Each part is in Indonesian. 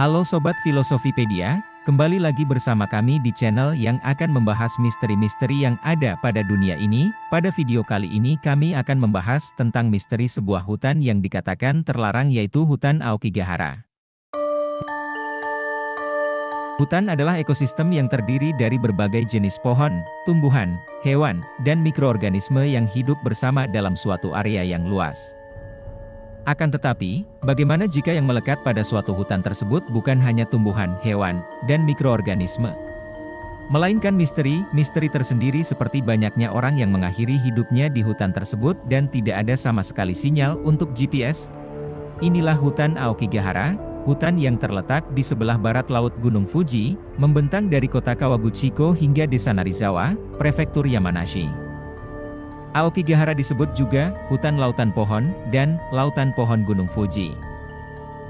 Halo Sobat Filosofipedia, kembali lagi bersama kami di channel yang akan membahas misteri-misteri yang ada pada dunia ini. Pada video kali ini kami akan membahas tentang misteri sebuah hutan yang dikatakan terlarang, yaitu hutan Aokigahara. Hutan adalah ekosistem yang terdiri dari berbagai jenis pohon, tumbuhan, hewan, dan mikroorganisme yang hidup bersama dalam suatu area yang luas. Akan tetapi, bagaimana jika yang melekat pada suatu hutan tersebut bukan hanya tumbuhan, hewan, dan mikroorganisme, melainkan misteri tersendiri seperti banyaknya orang yang mengakhiri hidupnya di hutan tersebut dan tidak ada sama sekali sinyal untuk GPS? Inilah hutan Aokigahara, hutan yang terletak di sebelah barat laut Gunung Fuji, membentang dari kota Kawaguchiko hingga desa Narizawa, prefektur Yamanashi. Aokigahara disebut juga hutan lautan pohon dan lautan pohon Gunung Fuji.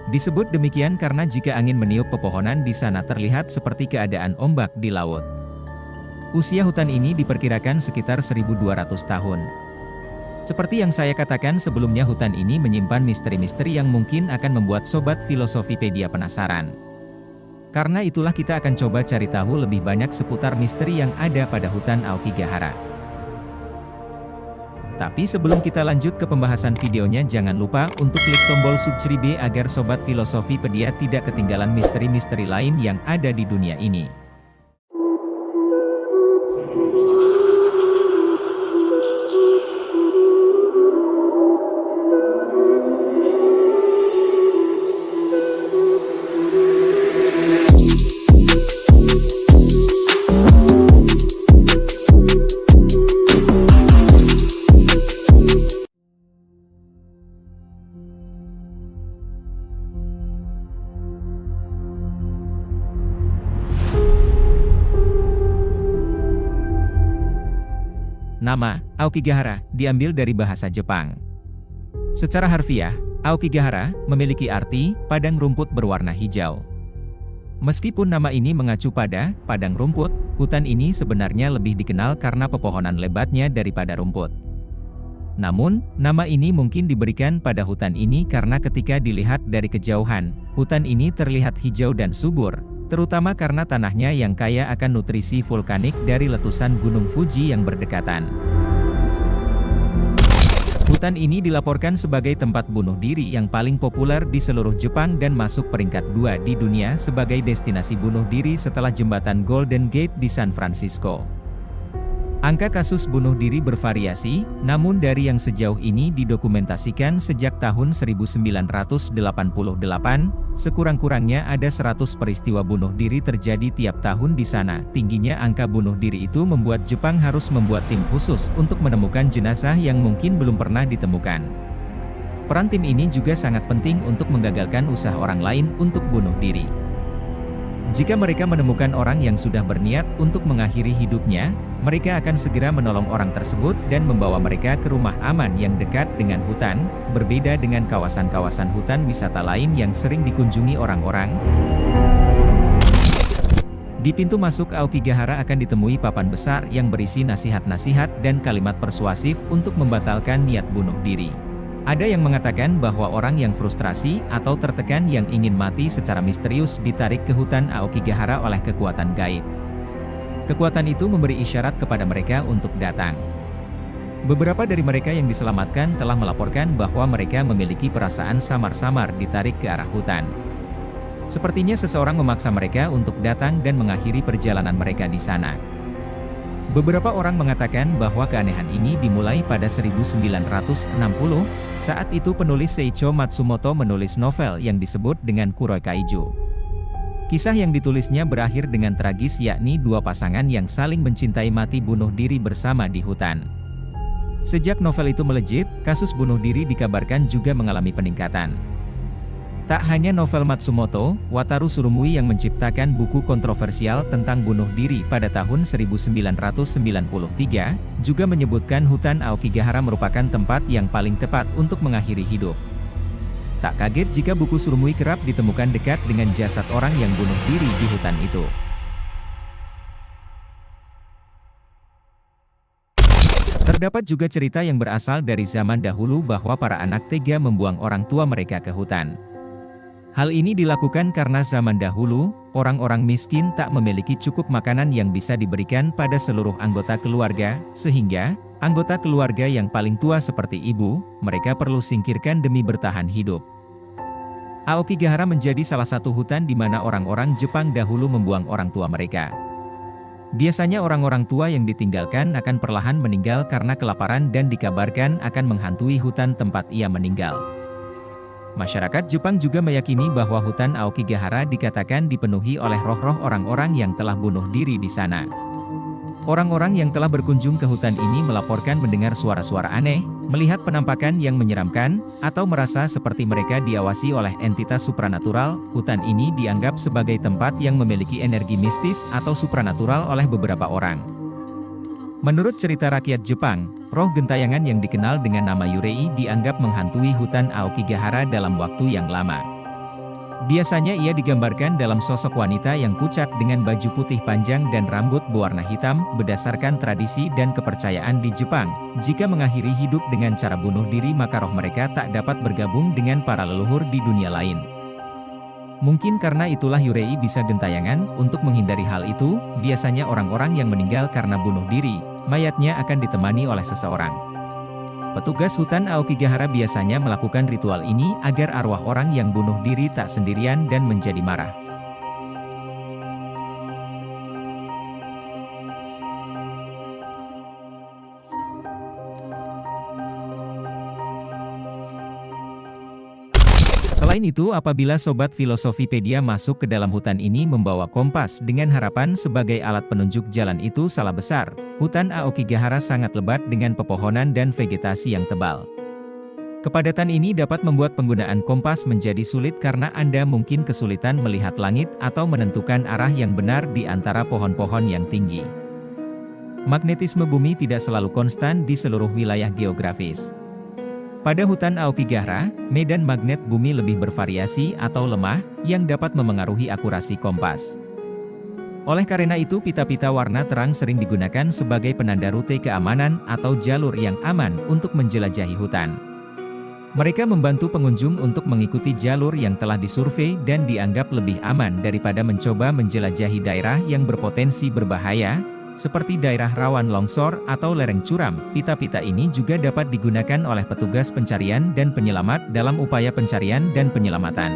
Disebut demikian karena jika angin meniup pepohonan di sana terlihat seperti keadaan ombak di laut. Usia hutan ini diperkirakan sekitar 1200 tahun. Seperti yang saya katakan sebelumnya, hutan ini menyimpan misteri-misteri yang mungkin akan membuat Sobat Filosofipedia penasaran. Karena itulah kita akan coba cari tahu lebih banyak seputar misteri yang ada pada hutan Aokigahara. Tapi sebelum kita lanjut ke pembahasan videonya, jangan lupa untuk klik tombol subscribe agar Sobat Filosofipedia tidak ketinggalan misteri-misteri lain yang ada di dunia ini. Nama Aokigahara diambil dari bahasa Jepang. Secara harfiah, Aokigahara memiliki arti padang rumput berwarna hijau. Meskipun nama ini mengacu pada padang rumput, hutan ini sebenarnya lebih dikenal karena pepohonan lebatnya daripada rumput. Namun, nama ini mungkin diberikan pada hutan ini karena ketika dilihat dari kejauhan, hutan ini terlihat hijau dan subur, terutama karena tanahnya yang kaya akan nutrisi vulkanik dari letusan Gunung Fuji yang berdekatan. Hutan ini dilaporkan sebagai tempat bunuh diri yang paling populer di seluruh Jepang dan masuk peringkat 2 di dunia sebagai destinasi bunuh diri setelah jembatan Golden Gate di San Francisco. Angka kasus bunuh diri bervariasi, namun dari yang sejauh ini didokumentasikan sejak tahun 1988, sekurang-kurangnya ada 100 peristiwa bunuh diri terjadi tiap tahun di sana. Tingginya angka bunuh diri itu membuat Jepang harus membuat tim khusus untuk menemukan jenazah yang mungkin belum pernah ditemukan. Peran tim ini juga sangat penting untuk menggagalkan usaha orang lain untuk bunuh diri. Jika mereka menemukan orang yang sudah berniat untuk mengakhiri hidupnya, mereka akan segera menolong orang tersebut dan membawa mereka ke rumah aman yang dekat dengan hutan, berbeda dengan kawasan-kawasan hutan wisata lain yang sering dikunjungi orang-orang. Di pintu masuk Aokigahara akan ditemui papan besar yang berisi nasihat-nasihat dan kalimat persuasif untuk membatalkan niat bunuh diri. Ada yang mengatakan bahwa orang yang frustrasi atau tertekan yang ingin mati secara misterius ditarik ke hutan Aokigahara oleh kekuatan gaib. Kekuatan itu memberi isyarat kepada mereka untuk datang. Beberapa dari mereka yang diselamatkan telah melaporkan bahwa mereka memiliki perasaan samar-samar ditarik ke arah hutan. Sepertinya seseorang memaksa mereka untuk datang dan mengakhiri perjalanan mereka di sana. Beberapa orang mengatakan bahwa keanehan ini dimulai pada 1960, saat itu penulis Seicho Matsumoto menulis novel yang disebut dengan Kuroi Kaiju. Kisah yang ditulisnya berakhir dengan tragis, yakni dua pasangan yang saling mencintai mati bunuh diri bersama di hutan. Sejak novel itu melejit, kasus bunuh diri dikabarkan juga mengalami peningkatan. Tak hanya novel Matsumoto, Wataru Surumui yang menciptakan buku kontroversial tentang bunuh diri pada tahun 1993, juga menyebutkan hutan Aokigahara merupakan tempat yang paling tepat untuk mengakhiri hidup. Tak kaget jika buku Surumui kerap ditemukan dekat dengan jasad orang yang bunuh diri di hutan itu. Terdapat juga cerita yang berasal dari zaman dahulu bahwa para anak tega membuang orang tua mereka ke hutan. Hal ini dilakukan karena zaman dahulu, orang-orang miskin tak memiliki cukup makanan yang bisa diberikan pada seluruh anggota keluarga, sehingga anggota keluarga yang paling tua seperti ibu, mereka perlu singkirkan demi bertahan hidup. Aokigahara menjadi salah satu hutan di mana orang-orang Jepang dahulu membuang orang tua mereka. Biasanya orang-orang tua yang ditinggalkan akan perlahan meninggal karena kelaparan dan dikabarkan akan menghantui hutan tempat ia meninggal. Masyarakat Jepang juga meyakini bahwa hutan Aokigahara dikatakan dipenuhi oleh roh-roh orang-orang yang telah bunuh diri di sana. Orang-orang yang telah berkunjung ke hutan ini melaporkan mendengar suara-suara aneh, melihat penampakan yang menyeramkan, atau merasa seperti mereka diawasi oleh entitas supranatural. Hutan ini dianggap sebagai tempat yang memiliki energi mistis atau supranatural oleh beberapa orang. Menurut cerita rakyat Jepang, roh gentayangan yang dikenal dengan nama Yurei dianggap menghantui hutan Aokigahara dalam waktu yang lama. Biasanya ia digambarkan dalam sosok wanita yang pucat dengan baju putih panjang dan rambut berwarna hitam. Berdasarkan tradisi dan kepercayaan di Jepang, jika mengakhiri hidup dengan cara bunuh diri maka roh mereka tak dapat bergabung dengan para leluhur di dunia lain. Mungkin karena itulah Yurei bisa gentayangan. Untuk menghindari hal itu, biasanya orang-orang yang meninggal karena bunuh diri, mayatnya akan ditemani oleh seseorang. Petugas hutan Aokigahara biasanya melakukan ritual ini agar arwah orang yang bunuh diri tak sendirian dan menjadi marah. Selain itu, apabila Sobat Filosofipedia masuk ke dalam hutan ini membawa kompas dengan harapan sebagai alat penunjuk jalan, itu salah besar. Hutan Aokigahara sangat lebat dengan pepohonan dan vegetasi yang tebal. Kepadatan ini dapat membuat penggunaan kompas menjadi sulit karena Anda mungkin kesulitan melihat langit atau menentukan arah yang benar di antara pohon-pohon yang tinggi. Magnetisme bumi tidak selalu konstan di seluruh wilayah geografis. Pada hutan Aokigahara, medan magnet bumi lebih bervariasi atau lemah, yang dapat memengaruhi akurasi kompas. Oleh karena itu, pita-pita warna terang sering digunakan sebagai penanda rute keamanan atau jalur yang aman untuk menjelajahi hutan. Mereka membantu pengunjung untuk mengikuti jalur yang telah disurvei dan dianggap lebih aman daripada mencoba menjelajahi daerah yang berpotensi berbahaya, seperti daerah rawan longsor atau lereng curam. Pita-pita ini juga dapat digunakan oleh petugas pencarian dan penyelamat dalam upaya pencarian dan penyelamatan.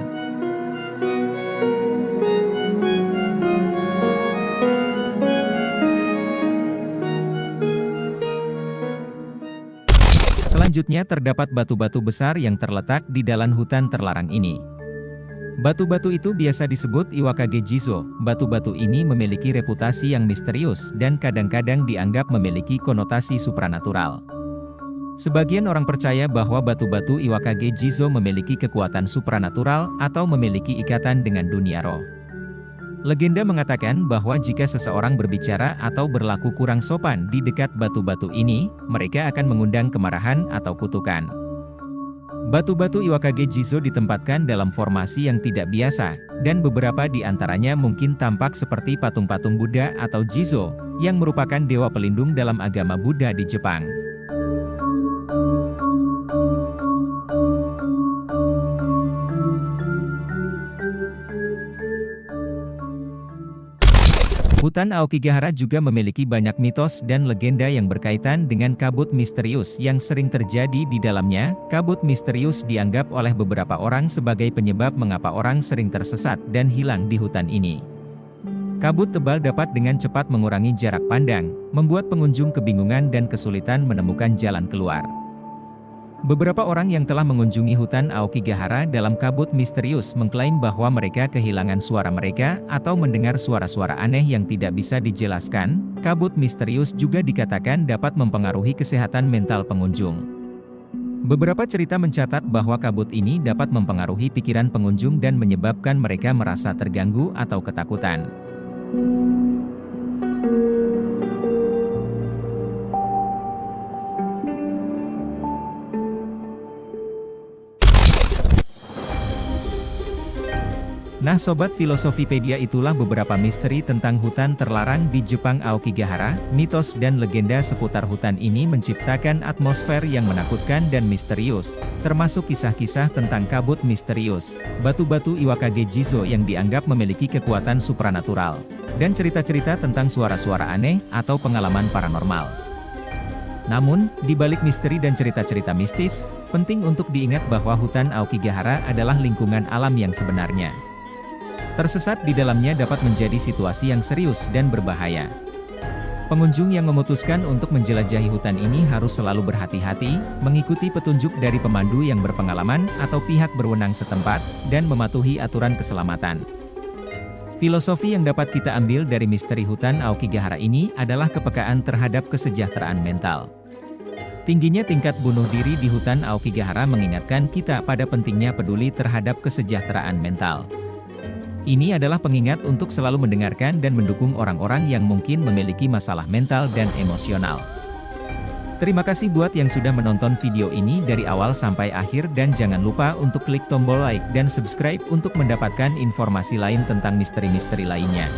Selanjutnya terdapat batu-batu besar yang terletak di dalam hutan terlarang ini. Batu-batu itu biasa disebut Iwakage Jizo. Batu-batu ini memiliki reputasi yang misterius dan kadang-kadang dianggap memiliki konotasi supranatural. Sebagian orang percaya bahwa batu-batu Iwakage Jizo memiliki kekuatan supranatural atau memiliki ikatan dengan dunia roh. Legenda mengatakan bahwa jika seseorang berbicara atau berlaku kurang sopan di dekat batu-batu ini, mereka akan mengundang kemarahan atau kutukan. Batu-batu Iwakage Jizo ditempatkan dalam formasi yang tidak biasa, dan beberapa di antaranya mungkin tampak seperti patung-patung Buddha atau Jizo, yang merupakan dewa pelindung dalam agama Buddha di Jepang. Hutan Aokigahara juga memiliki banyak mitos dan legenda yang berkaitan dengan kabut misterius yang sering terjadi di dalamnya. Kabut misterius dianggap oleh beberapa orang sebagai penyebab mengapa orang sering tersesat dan hilang di hutan ini. Kabut tebal dapat dengan cepat mengurangi jarak pandang, membuat pengunjung kebingungan dan kesulitan menemukan jalan keluar. Beberapa orang yang telah mengunjungi hutan Aokigahara dalam kabut misterius mengklaim bahwa mereka kehilangan suara mereka atau mendengar suara-suara aneh yang tidak bisa dijelaskan. Kabut misterius juga dikatakan dapat mempengaruhi kesehatan mental pengunjung. Beberapa cerita mencatat bahwa kabut ini dapat mempengaruhi pikiran pengunjung dan menyebabkan mereka merasa terganggu atau ketakutan. Nah Sobat Filosofipedia, itulah beberapa misteri tentang hutan terlarang di Jepang Aokigahara. Mitos dan legenda seputar hutan ini menciptakan atmosfer yang menakutkan dan misterius, termasuk kisah-kisah tentang kabut misterius, batu-batu Iwakage Jizo yang dianggap memiliki kekuatan supranatural, dan cerita-cerita tentang suara-suara aneh atau pengalaman paranormal. Namun, di balik misteri dan cerita-cerita mistis, penting untuk diingat bahwa hutan Aokigahara adalah lingkungan alam yang sebenarnya. Tersesat di dalamnya dapat menjadi situasi yang serius dan berbahaya. Pengunjung yang memutuskan untuk menjelajahi hutan ini harus selalu berhati-hati, mengikuti petunjuk dari pemandu yang berpengalaman atau pihak berwenang setempat, dan mematuhi aturan keselamatan. Filosofi yang dapat kita ambil dari misteri hutan Aokigahara ini adalah kepekaan terhadap kesejahteraan mental. Tingginya tingkat bunuh diri di hutan Aokigahara mengingatkan kita pada pentingnya peduli terhadap kesejahteraan mental. Ini adalah pengingat untuk selalu mendengarkan dan mendukung orang-orang yang mungkin memiliki masalah mental dan emosional. Terima kasih buat yang sudah menonton video ini dari awal sampai akhir, dan jangan lupa untuk klik tombol like dan subscribe untuk mendapatkan informasi lain tentang misteri-misteri lainnya.